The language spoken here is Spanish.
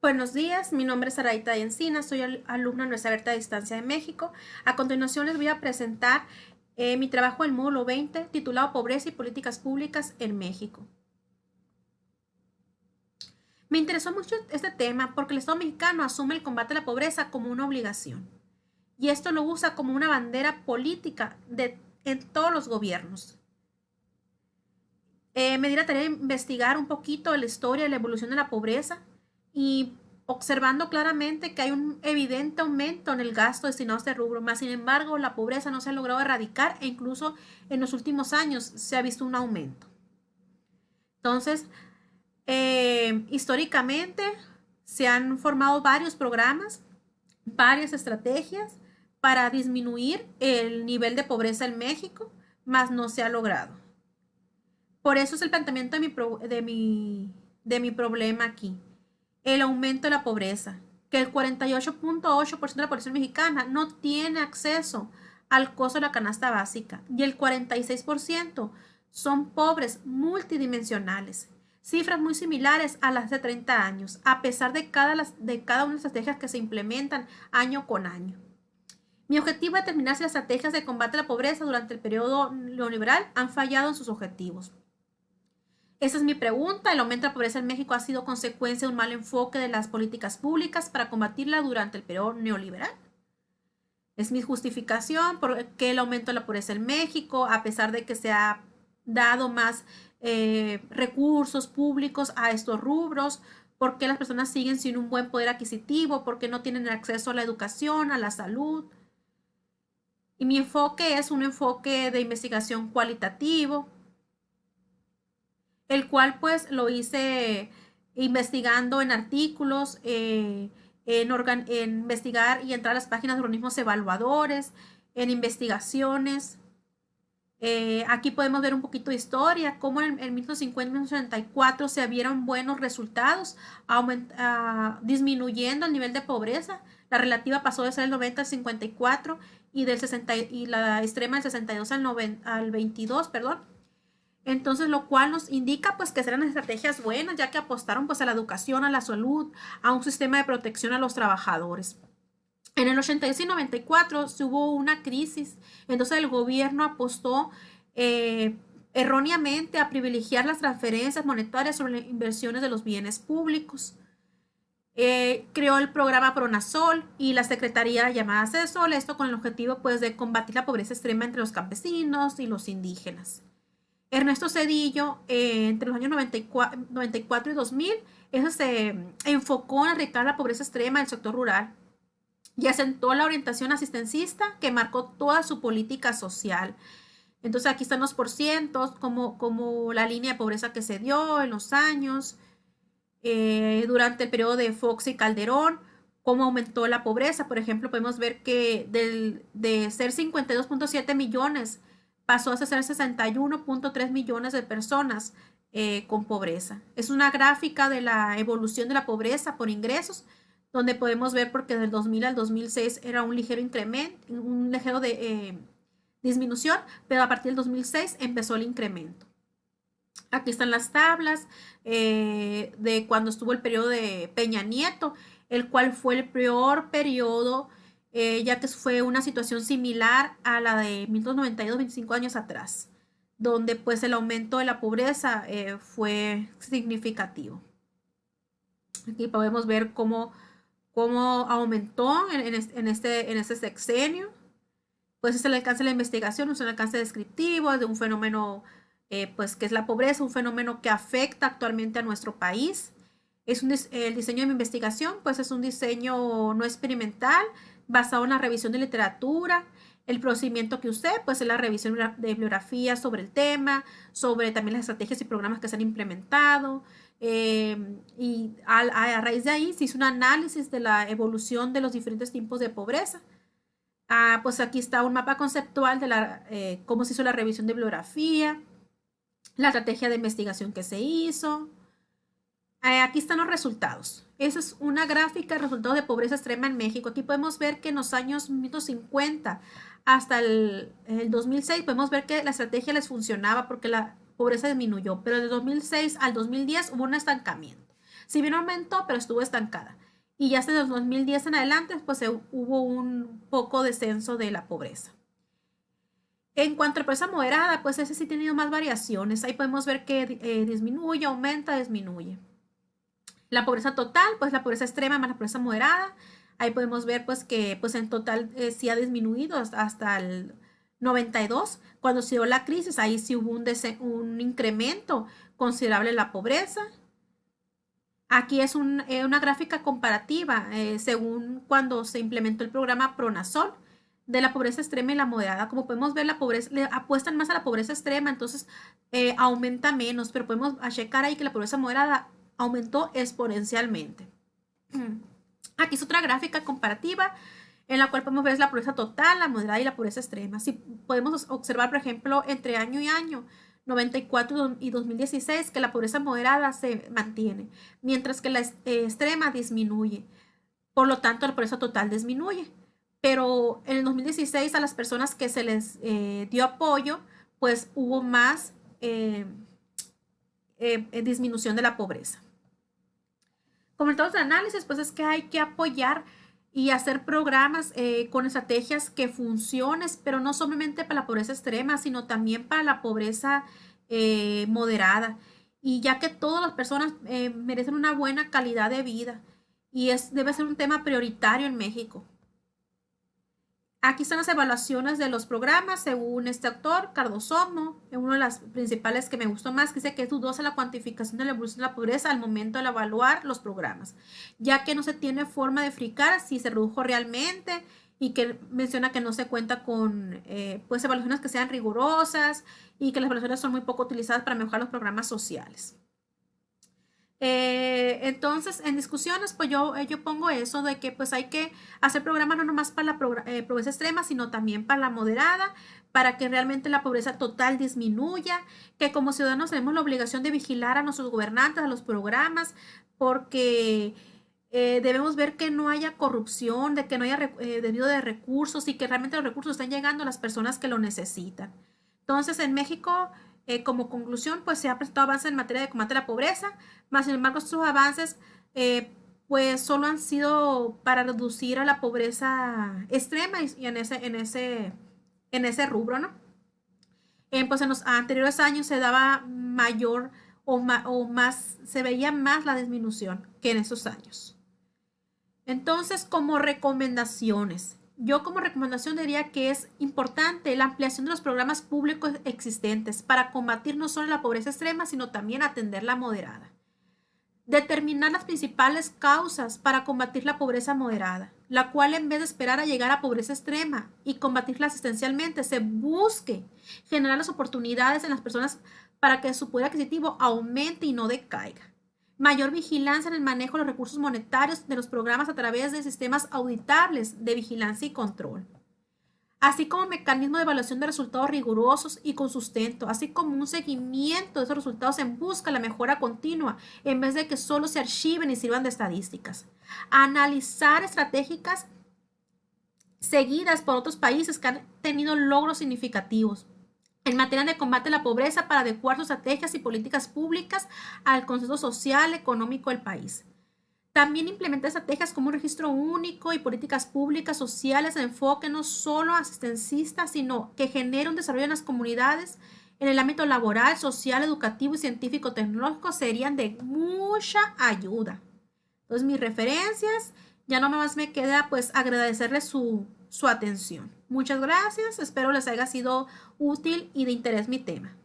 Buenos días, mi nombre es Araita Encina, soy alumna de Universidad Abierta a Distancia de México. A continuación les voy a presentar mi trabajo en módulo 20 titulado Pobreza y Políticas Públicas en México. Me interesó mucho este tema porque el Estado mexicano asume el combate a la pobreza como una obligación y esto lo usa como una bandera política en todos los gobiernos. Me di la tarea de investigar un poquito la historia y la evolución de la pobreza y observando claramente que hay un evidente aumento en el gasto destinado a este rubro, más sin embargo la pobreza no se ha logrado erradicar e incluso en los últimos años se ha visto un aumento. Entonces, históricamente se han formado varios programas, varias estrategias para disminuir el nivel de pobreza en México, mas no se ha logrado. Por eso es el planteamiento de mi problema aquí. El aumento de la pobreza, que el 48.8% de la población mexicana no tiene acceso al costo de la canasta básica y el 46% son pobres multidimensionales. Cifras muy similares a las de 30 años, a pesar de cada una de las estrategias que se implementan año con año. Mi objetivo es determinar si las estrategias de combate a la pobreza durante el periodo neoliberal han fallado en sus objetivos. Esa es mi pregunta. ¿El aumento de la pobreza en México ha sido consecuencia de un mal enfoque de las políticas públicas para combatirla durante el periodo neoliberal? Es mi justificación por qué el aumento de la pobreza en México, a pesar de que se ha dado más recursos públicos a estos rubros, por qué las personas siguen sin un buen poder adquisitivo, por qué no tienen acceso a la educación, a la salud. Y mi enfoque es un enfoque de investigación cualitativo, el cual pues lo hice investigando en artículos, en investigar y entrar a las páginas de organismos evaluadores, en investigaciones. Aquí podemos ver un poquito de historia, cómo en 1950 y 1984 se vieron buenos resultados, disminuyendo el nivel de pobreza. La relativa pasó de ser el 90 al 54 y, y la extrema del 62 al 22, perdón. Entonces, lo cual nos indica pues que serán estrategias buenas, ya que apostaron pues a la educación, a la salud, a un sistema de protección a los trabajadores. En el 86 y 94 se hubo una crisis, entonces el gobierno apostó erróneamente a privilegiar las transferencias monetarias sobre las inversiones de los bienes públicos. Creó el programa Pronasol y la secretaría llamada CESOL, esto con el objetivo pues de combatir la pobreza extrema entre los campesinos y los indígenas. Ernesto Zedillo, entre los años 94 y 2000, eso se enfocó en erradicar la pobreza extrema del sector rural y asentó la orientación asistencista que marcó toda su política social. Entonces aquí están los porcientos, como la línea de pobreza que se dio en los años, durante el periodo de Fox y Calderón, cómo aumentó la pobreza. Por ejemplo, podemos ver que de ser 52.7 millones pasó a ser 61.3 millones de personas con pobreza. Es una gráfica de la evolución de la pobreza por ingresos, donde podemos ver porque del 2000 al 2006 era un ligero incremento, un ligero de disminución, pero a partir del 2006 empezó el incremento. Aquí están las tablas de cuando estuvo el periodo de Peña Nieto, el cual fue el peor periodo, ya que fue una situación similar a la de 1992, 25 años atrás, donde pues el aumento de la pobreza fue significativo. Aquí podemos ver cómo aumentó en este sexenio. Pues es el alcance de la investigación, es un alcance descriptivo de un fenómeno pues que es la pobreza, un fenómeno que afecta actualmente a nuestro país. El diseño de mi investigación, pues es un diseño no experimental, basado en la revisión de literatura. El procedimiento que usé, pues es la revisión de bibliografía sobre el tema, sobre también las estrategias y programas que se han implementado. Y a raíz de ahí se hizo un análisis de la evolución de los diferentes tipos de pobreza. Pues aquí está un mapa conceptual de cómo se hizo la revisión de bibliografía, la estrategia de investigación que se hizo. Aquí están los resultados. Esa es una gráfica de resultados de pobreza extrema en México. Aquí podemos ver que en los años 1950 hasta el 2006 podemos ver que la estrategia les funcionaba porque la pobreza disminuyó, pero de 2006 al 2010 hubo un estancamiento. Si bien aumentó, pero estuvo estancada. Y ya desde el 2010 en adelante, pues hubo un poco descenso de la pobreza. En cuanto a la pobreza moderada, pues ese sí ha tenido más variaciones. Ahí podemos ver que disminuye, aumenta, disminuye. La pobreza total, pues la pobreza extrema más la pobreza moderada. Ahí podemos ver pues que pues en total sí ha disminuido hasta el 92. Cuando se dio la crisis, ahí sí hubo un incremento considerable en la pobreza. Aquí es una gráfica comparativa según cuando se implementó el programa Pronasol de la pobreza extrema y la moderada. Como podemos ver, la pobreza, le apuestan más a la pobreza extrema, entonces aumenta menos, pero podemos checar ahí que la pobreza moderada aumentó exponencialmente. Aquí es otra gráfica comparativa en la cual podemos ver la pobreza total, la moderada y la pobreza extrema. Si podemos observar, por ejemplo, entre año y año, 94 y 2016, que la pobreza moderada se mantiene, mientras que la extrema disminuye. Por lo tanto, la pobreza total disminuye. Pero en el 2016 a las personas que se les dio apoyo, pues hubo más disminución de la pobreza. Como resultados de análisis, pues es que hay que apoyar y hacer programas con estrategias que funcionen, pero no solamente para la pobreza extrema, sino también para la pobreza moderada. Y ya que todas las personas merecen una buena calidad de vida y debe ser un tema prioritario en México. Aquí están las evaluaciones de los programas según este autor, Cardosomo, uno de las principales que me gustó más, que dice que es dudosa la cuantificación de la evolución de la pobreza al momento de evaluar los programas, ya que no se tiene forma de verificar si se redujo realmente y que menciona que no se cuenta con pues evaluaciones que sean rigurosas y que las evaluaciones son muy poco utilizadas para mejorar los programas sociales. Entonces, en discusiones, pues yo pongo eso de que pues hay que hacer programas no nomás para la pobreza extrema, sino también para la moderada, para que realmente la pobreza total disminuya, que como ciudadanos tenemos la obligación de vigilar a nuestros gobernantes, a los programas, porque debemos ver que no haya corrupción, de que no haya desvío de recursos y que realmente los recursos estén llegando a las personas que lo necesitan. Entonces, en México, como conclusión, pues se ha presentado avances en materia de combate a la pobreza, más sin embargo, estos avances pues solo han sido para reducir a la pobreza extrema y en ese rubro, ¿no? Pues en los anteriores años se daba mayor o más, se veía más la disminución que en esos años. Entonces, como recomendaciones, yo como recomendación diría que es importante la ampliación de los programas públicos existentes para combatir no solo la pobreza extrema, sino también atender la moderada. Determinar las principales causas para combatir la pobreza moderada, la cual en vez de esperar a llegar a pobreza extrema y combatirla asistencialmente, se busque generar las oportunidades en las personas para que su poder adquisitivo aumente y no decaiga. Mayor vigilancia en el manejo de los recursos monetarios de los programas a través de sistemas auditables de vigilancia y control, así como mecanismos de evaluación de resultados rigurosos y con sustento, así como un seguimiento de esos resultados en busca de la mejora continua, en vez de que solo se archiven y sirvan de estadísticas. Analizar estratégicas seguidas por otros países que han tenido logros significativos en materia de combate a la pobreza para adecuar sus estrategias y políticas públicas al concepto social, económico del país. También implementa estrategias como un registro único y políticas públicas sociales de enfoque no solo asistencista, sino que genere un desarrollo en las comunidades en el ámbito laboral, social, educativo y científico-tecnológico serían de mucha ayuda. Entonces, mis referencias, ya no más me queda pues agradecerles su atención. Muchas gracias, espero les haya sido útil y de interés mi tema.